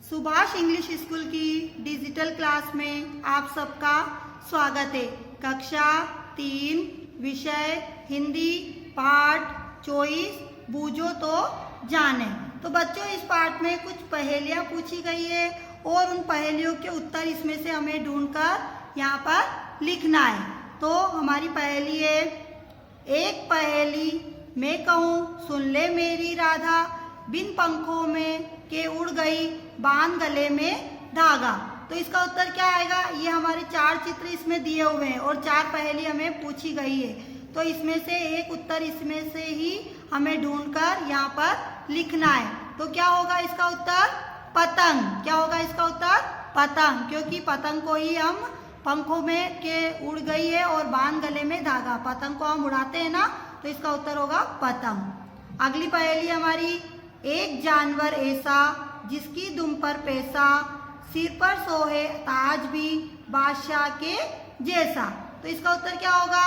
Subhash English school की digital class में आप सबका स्वागत है। कक्षा 3 विषय हिंदी पाठ 24 बूझो तो जाने। तो बच्चों, इस पाठ में कुछ पहेलियां पूछी गई है और उन पहेलियों के उत्तर इसमें से हमें ढूंढकर यहाँ पर लिखना है। तो हमारी पहेली है, एक पहेली मैं कहूँ सुन ले मेरी राधा, बिन पंखों में के उड़ गई बांध गले में धागा। तो इसका उत्तर क्या आएगा? ये हमारे 4 चित्र इसमें दिए हुए हैं और 4 पहेली हमें पूछी गई है। तो इसमें से एक उत्तर इसमें से ही हमें ढूंढकर यहाँ पर लिखना है। तो क्या होगा इसका उत्तर? पतंग। क्या होगा इसका उत्तर? पतंग, क्योंकि पतंग को ही हम पंखों में के उड़ गई है और बांध गले में धागा, पतंग को हम उड़ाते हैं ना, तो इसका उत्तर होगा पतंग। अगली पहेली हमारी, एक जानवर ऐसा जिसकी दुम पर पैसा, सिर पर सोहे ताज भी बादशाह के जैसा। तो इसका उत्तर क्या होगा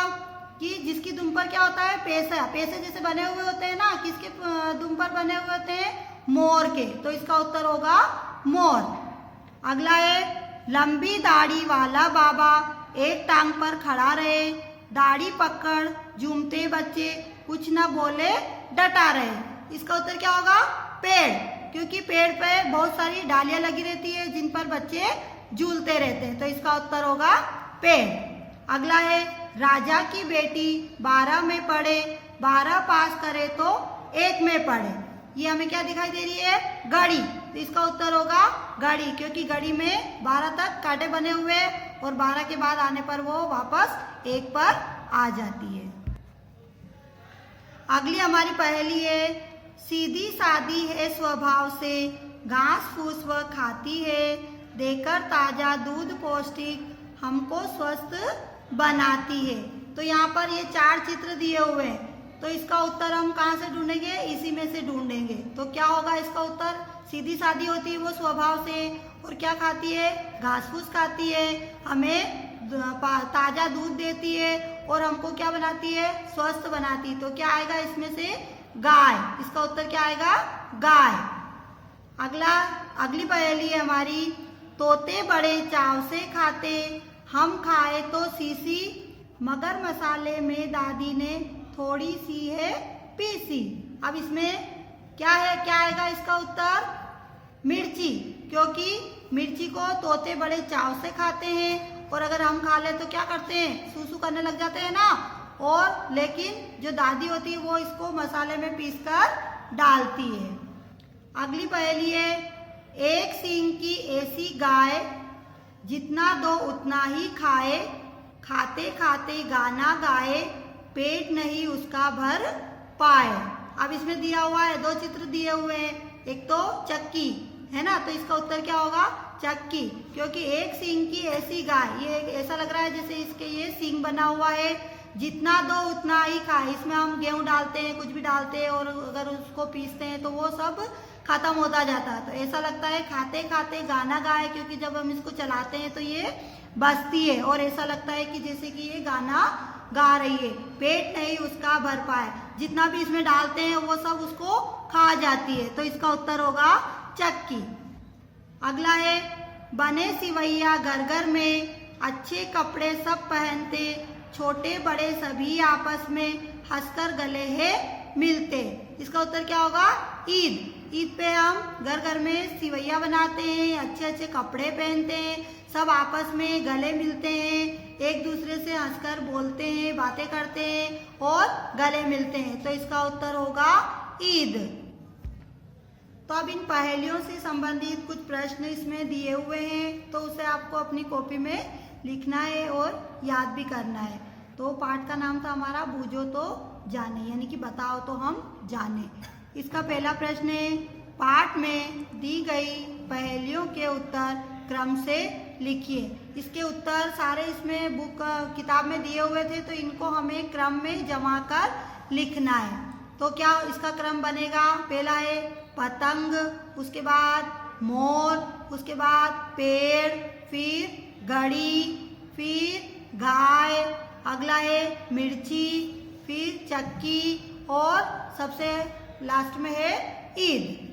कि जिसकी दुम पर क्या होता है? पैसा। पैसे जैसे बने हुए होते हैं ना, किसके दुम पर बने हुए होते हैं? मोर के। तो इसका उत्तर होगा मोर। अगला है, लंबी दाढ़ी वाला बाबा एक टांग पर खड़ा रहे, दाढ़ी पकड़ झूमते बच्चे कुछ न बोले डटा रहे। इसका उत्तर क्या होगा? पेड़, क्योंकि पेड़ पे बहुत सारी डालियां लगी रहती है जिन पर बच्चे झूलते रहते हैं। तो इसका उत्तर होगा पेड़। अगला है, राजा की बेटी 12 में पढ़े, 12 पास करे तो 1 में पढ़े। ये हमें क्या दिखाई दे रही है? घड़ी। तो इसका उत्तर होगा घड़ी, क्योंकि घड़ी में 12 तक कांटे बने हुए हैं और 12 के बाद आने पर वो वापस 1 पर आ जाती है। अगली हमारी पहेली है, सीधी सादी है स्वभाव से, घास फूस वह खाती है, देकर ताजा दूध पौष्टिक हमको स्वस्थ बनाती है। तो यहाँ पर ये 4 चित्र दिए हुए हैं। तो इसका उत्तर हम कहाँ से ढूंढेंगे? इसी में से ढूंढेंगे। तो क्या होगा इसका उत्तर? सीधी सादी होती है वो स्वभाव से, और क्या खाती है? घास फूस खाती है, हमें ताजा दूध देती है और हमको क्या बनाती है? स्वस्थ बनाती। तो क्या आएगा इसमें से? गाय। इसका उत्तर क्या आएगा? गाय। अगली पहेली है हमारी, तोते बड़े चाव से खाते, हम खाए तो सीसी, मगर मसाले में दादी ने थोड़ी सी है पीसी। अब इसमें क्या है? क्या आएगा इसका उत्तर? मिर्ची, क्योंकि मिर्ची को तोते बड़े चाव से खाते हैं और अगर हम खा ले तो क्या करते हैं? सूसू करने लग जाते हैं ना। और लेकिन जो दादी होती है वो इसको मसाले में पीसकर डालती है। अगली पहेली है, एक सींग की ऐसी गाय, जितना दो उतना ही खाए, खाते खाते गाना गाए, पेट नहीं उसका भर पाए। अब इसमें दिया हुआ है 2 चित्र दिए हुए हैं, एक तो चक्की है ना, तो इसका उत्तर क्या होगा? चक्की, क्योंकि एक सींग की ऐसी गाय, ये ऐसा लग रहा है जैसे इसके ये सींग बना हुआ है, जितना दो उतना ही खाए। इसमें हम गेहूं डालते हैं, कुछ भी डालते हैं और अगर उसको पीसते हैं तो वो सब खत्म होता जाता है। तो ऐसा लगता है खाते खाते गाना गाए, क्योंकि जब हम इसको चलाते हैं तो ये बजती है और ऐसा लगता है कि जैसे कि ये गाना गा रही है। पेट नहीं उसका भर पाए, जितना भी इसमें डालते हैं वो सब उसको खा जाती है। तो इसका उत्तर होगा चक्की। अगला है, बने सिवैया घर घर में, अच्छे कपड़े सब पहनते, छोटे बड़े सभी आपस में हंसकर गले है मिलते। इसका उत्तर क्या होगा? ईद। ईद पे हम घर घर में सिवैया बनाते हैं, अच्छे अच्छे कपड़े पहनते हैं, सब आपस में गले मिलते हैं, एक दूसरे से हंसकर बोलते हैं, बातें करते हैं और गले मिलते हैं। तो इसका उत्तर होगा ईद। तो अब इन पहेलियों से संबंधित कुछ प्रश्न इसमें दिए हुए हैं, तो उसे आपको अपनी कॉपी में लिखना है और याद भी करना है। तो पाठ का नाम था हमारा बूझो तो जाने, यानी कि बताओ तो हम जाने। इसका पहला प्रश्न है, पाठ में दी गई पहेलियों के उत्तर क्रम से लिखिए। इसके उत्तर सारे इसमें किताब में दिए हुए थे, तो इनको हमें क्रम में जमा कर लिखना है। तो क्या इसका क्रम बनेगा? पहला है पतंग, उसके बाद मोर, उसके बाद पेड़, फिर घड़ी, फिर गाय, अगला है मिर्ची, फिर चक्की और सबसे लास्ट में है ईद।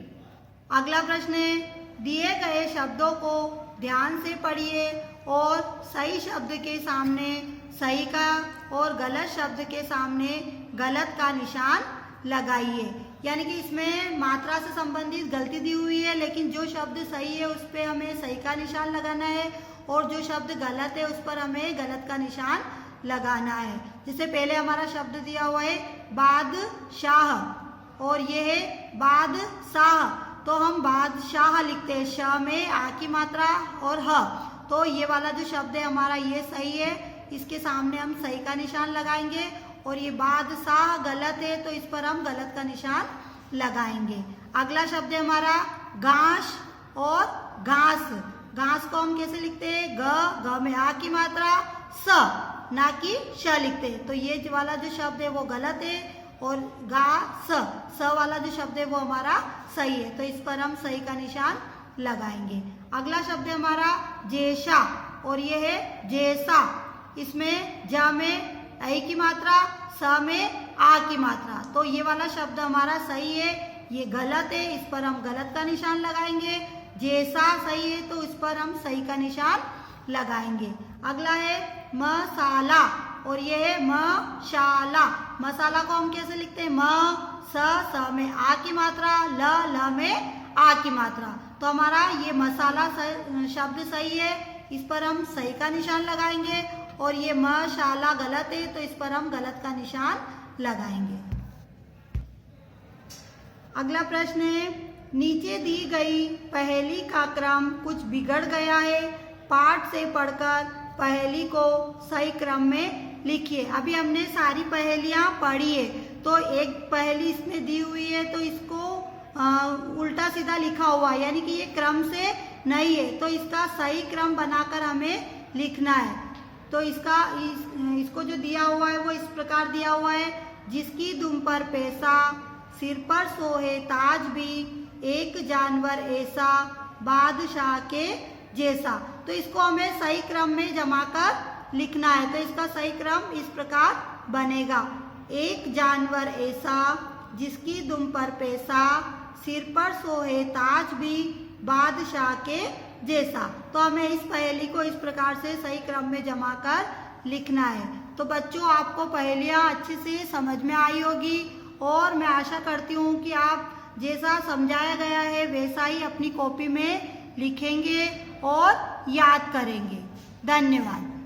अगला प्रश्न है, दिए गए शब्दों को ध्यान से पढ़िए और सही शब्द के सामने सही का और गलत शब्द के सामने गलत का निशान लगाइए। यानी कि इसमें मात्रा से संबंधित गलती दी हुई है, लेकिन जो शब्द सही है उस पर हमें सही का निशान लगाना है और जो शब्द गलत है उस पर हमें गलत का निशान लगाना है। जैसे पहले हमारा शब्द दिया हुआ है बादशाह और ये है बादशाह, तो हम बादशाह लिखते हैं, श में आ की मात्रा और ह, तो ये वाला जो शब्द है हमारा ये सही है, इसके सामने हम सही का निशान लगाएंगे। और ये बादशाह गलत है तो इस पर हम गलत का निशान लगाएंगे। अगला शब्द है हमारा घास और घास। घास को हम कैसे लिखते हैं, ग में आ की मात्रा, स ना कि श लिखते हैं, तो ये वाला जो शब्द है वो गलत है और स वाला जो शब्द है वो हमारा सही है, तो इस पर हम सही का निशान लगाएंगे। अगला शब्द है हमारा जैसा और ये है जैसा, इसमें ज में ऐ की मात्रा, स में आ की मात्रा, तो ये वाला शब्द हमारा सही है, ये गलत है, इस पर हम गलत का निशान लगाएंगे। जैसा सही है तो इस पर हम सही का निशान लगाएंगे। अगला है मसाला और ये है मशाला। मसाला को हम कैसे लिखते हैं, म स में आ की मात्रा, ल में आ की मात्रा, तो हमारा ये मसाला शब्द सही है, इस पर हम सही का निशान लगाएंगे। और ये मशाला गलत है तो इस पर हम गलत का निशान लगाएंगे। अगला प्रश्न है, नीचे दी गई पहेली का क्रम कुछ बिगड़ गया है, पाठ से पढ़कर पहेली को सही क्रम में लिखिए। अभी हमने सारी पहेलियां पढ़ी है, तो एक पहेली इसमें दी हुई है तो इसको उल्टा सीधा लिखा हुआ है, यानी कि ये क्रम से नहीं है, तो इसका सही क्रम बनाकर हमें लिखना है। तो इसको जो दिया हुआ है वो इस प्रकार दिया हुआ है, जिसकी दुम पर पैसा, सिर पर सोहे ताज भी, एक जानवर ऐसा बादशाह के जैसा, तो इसको हमें सही क्रम में जमा कर लिखना है। तो इसका सही क्रम इस प्रकार बनेगा, एक जानवर ऐसा जिसकी दुम पर पैसा, सिर पर सोहे ताज भी, बादशाह के जैसा, तो हमें इस पहेली को इस प्रकार से सही क्रम में जमा कर लिखना है। तो बच्चों, आपको पहेलियां अच्छे से समझ में आई होगी और मैं आशा करती हूँ कि आप जैसा समझाया गया है वैसा ही अपनी कॉपी में लिखेंगे और याद करेंगे। धन्यवाद।